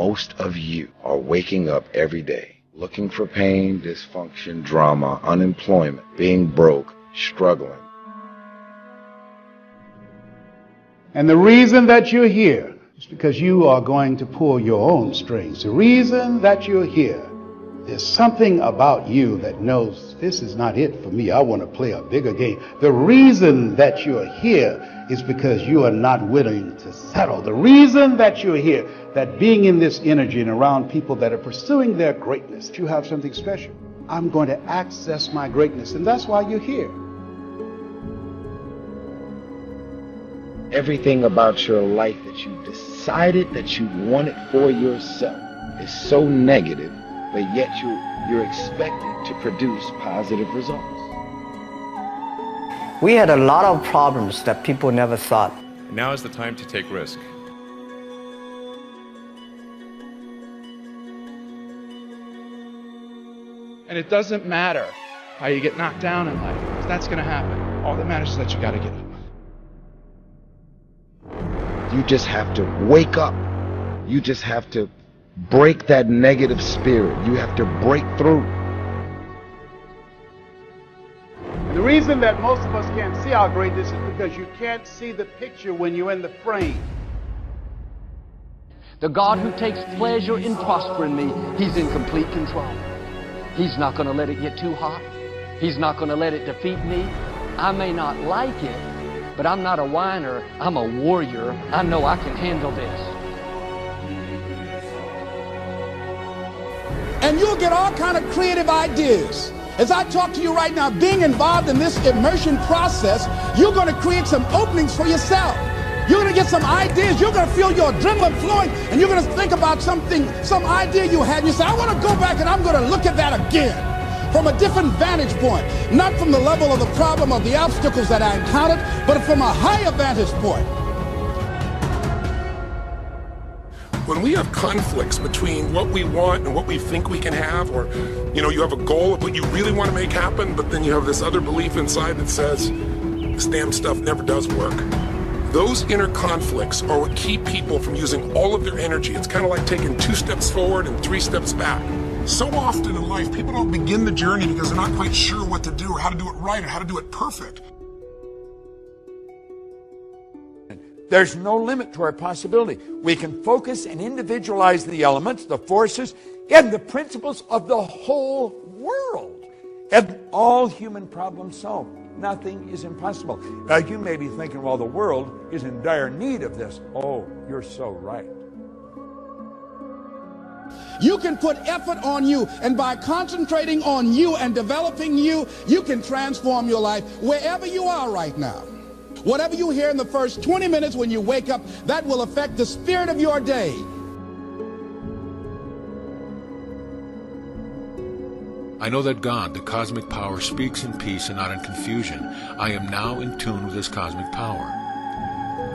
Most of you are waking up every day looking for pain, dysfunction, drama, unemployment, being broke, struggling. And the reason that you're here is because you are going to pull your own strings. The reason that you're here, there's something about you that knows this is not it for me. I want to play a bigger game. The reason that you're here is because you are not willing to settle. The reason that you're here, that being in this energy and around people that are pursuing their greatness, you have something special. I'm going to access my greatness, and that's why you're here. Everything about your life that you decided that you wanted for yourself is so negative, but yet you're expected to produce positive results. We had a lot of problems that people never thought. Now is the time to take risk. And it doesn't matter how you get knocked down in life, because that's going to happen. All that matters is that you got to get up. You just have to wake up. You just have to break that negative spirit. You have to break through. And the reason that most of us can't see our greatness is because you can't see the picture when you're in the frame. The God who takes pleasure in prospering me, He's in complete control. He's not going to let it get too hot. He's not going to let it defeat me. I may not like it, but I'm not a whiner. I'm a warrior. I know I can handle this. And you'll get all kind of creative ideas. As I talk to you right now, being involved in this immersion process, you're going to create some openings for yourself. You're going to get some ideas. You're going to feel your adrenaline flowing, and you're going to think about something, some idea you had, and you say, I want to go back and I'm going to look at that again from a different vantage point, not from the level of the problem of the obstacles that I encountered, but from a higher vantage point. When we have conflicts between what we want and what we think we can have, or, you have a goal of what you really want to make happen, but then you have this other belief inside that says, this damn stuff never does work. Those inner conflicts are what keep people from using all of their energy. It's kind of like taking 2 steps forward and 3 steps back. So often in life, people don't begin the journey because they're not quite sure what to do or how to do it right or how to do it perfect. There's no limit to our possibility. We can focus and individualize the elements, the forces, and the principles of the whole world, and all human problems solved. Nothing is impossible. Now, you may be thinking, well, the world is in dire need of this. Oh, you're so right. You can put effort on you, and by concentrating on you and developing you, you can transform your life wherever you are right now. Whatever you hear in the first 20 minutes when you wake up, that will affect the spirit of your day. I know that God, the cosmic power, speaks in peace and not in confusion. I am now in tune with this cosmic power.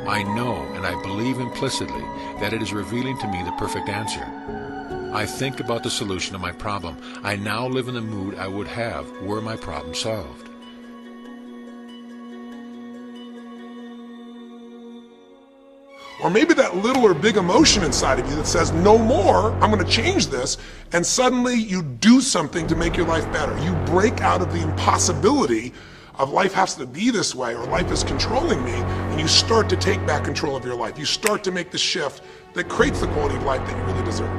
I know and I believe implicitly that it is revealing to me the perfect answer. I think about the solution of my problem. I now live in the mood I would have were my problem solved. Or maybe that little or big emotion inside of you that says, no more, I'm going to change this, and suddenly you do something to make your life better. You break out of the impossibility of life has to be this way or life is controlling me, and you start to take back control of your life. You start to make the shift that creates the quality of life that you really deserve.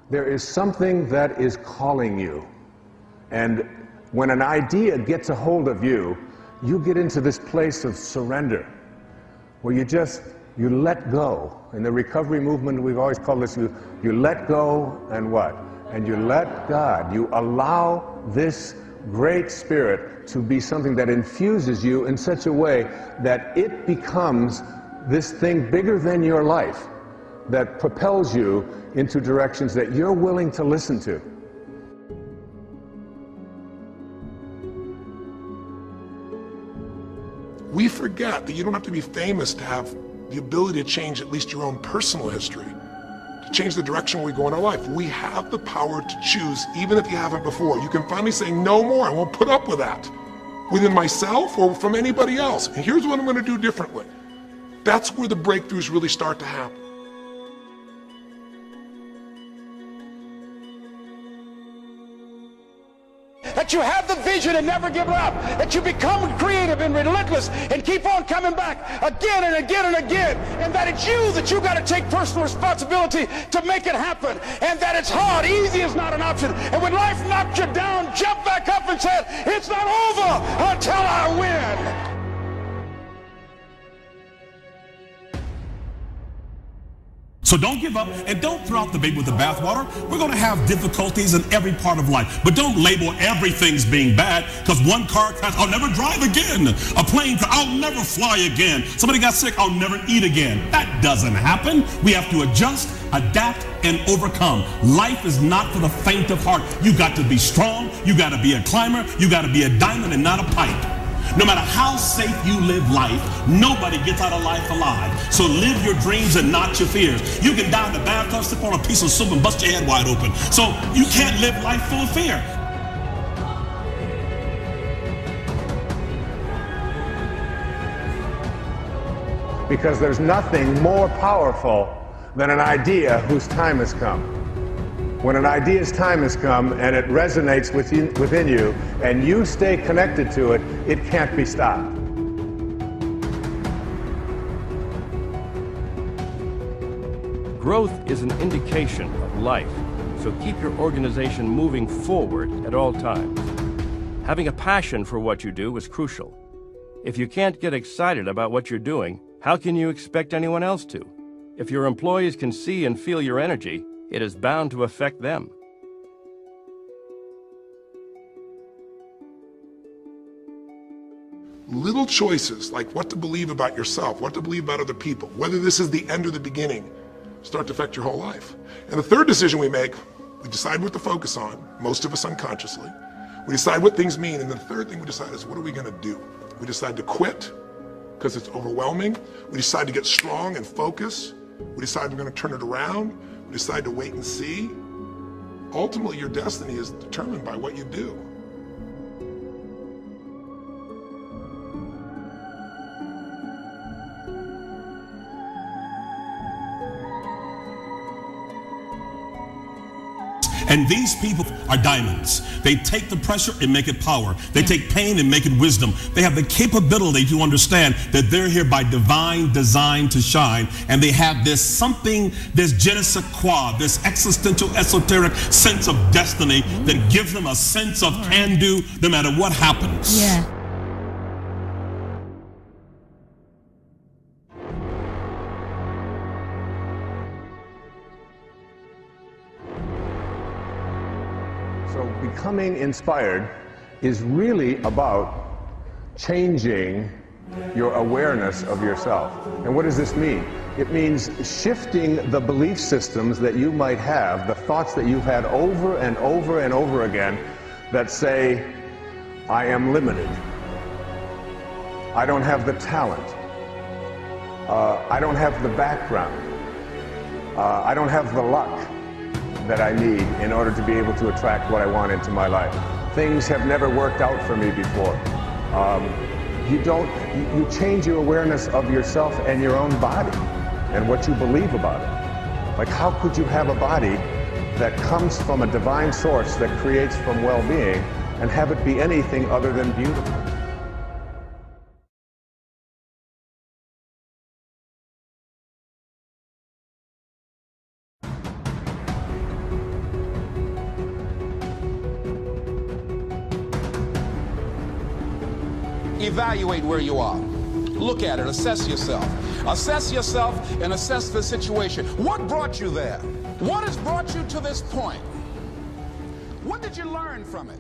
There is something that is calling you. And when an idea gets a hold of you, you get into this place of surrender, where you let go. In the recovery movement, we've always called this, you let go and what? And you let God. You allow this great spirit to be something that infuses you in such a way that it becomes this thing bigger than your life, that propels you into directions that you're willing to listen to. We forget that you don't have to be famous to have the ability to change at least your own personal history, to change the direction we go in our life. We have the power to choose, even if you haven't before. You can finally say, no more, I won't put up with that, within myself or from anybody else. And here's what I'm going to do differently. That's where the breakthroughs really start to happen. That you have the vision and never give up. That you become creative and relentless and keep on coming back again and again and again. And that it's you that you got to take personal responsibility to make it happen. And that it's hard. Easy is not an option. And when life knocks you down, jump back up and say, it's not over until I win. So don't give up and don't throw out the baby with the bathwater. We're going to have difficulties in every part of life. But don't label everything's being bad, because one car crash, I'll never drive again. A plane crash, I'll never fly again. Somebody got sick, I'll never eat again. That doesn't happen. We have to adjust, adapt, and overcome. Life is not for the faint of heart. You got to be strong. You got to be a climber. You got to be a diamond and not a pipe. No matter how safe you live life, nobody gets out of life alive. So live your dreams and not your fears. You can die in the bathtub, slip on a piece of soup, and bust your head wide open. So you can't live life full of fear. Because there's nothing more powerful than an idea whose time has come. When an idea's time has come and it resonates within you and you stay connected to it, it can't be stopped. Growth is an indication of life, so keep your organization moving forward at all times. Having a passion for what you do is crucial. If you can't get excited about what you're doing, how can you expect anyone else to? If your employees can see and feel your energy, it is bound to affect them. Little choices like what to believe about yourself, what to believe about other people, whether this is the end or the beginning, start to affect your whole life. And the third decision we make, we decide what to focus on, most of us unconsciously. We decide what things mean, and the third thing we decide is, what are we going to do? We decide to quit because it's overwhelming. We decide to get strong and focus. We decide we're going to turn it around. We decide to wait and see. Ultimately, your destiny is determined by what you do. And these people are diamonds. They take the pressure and make it power. They take pain and make it wisdom. They have the capability to understand that they're here by divine design to shine. And they have this something, this je ne sais quoi, this existential, esoteric sense of destiny that gives them a sense of can-do no matter what happens. Yeah. So becoming inspired is really about changing your awareness of yourself. And what does this mean? It means shifting the belief systems that you might have, the thoughts that you've had over and over and over again that say, I am limited. I don't have the talent. I don't have the background. I don't have the luck that I need in order to be able to attract what I want into my life. Things have never worked out for me before. You change your awareness of yourself and your own body and what you believe about it. Like, how could you have a body that comes from a divine source that creates from well-being and have it be anything other than beautiful? Evaluate where you are. Look at it, assess yourself. Assess yourself and assess the situation. What brought you there? What has brought you to this point? What did you learn from it?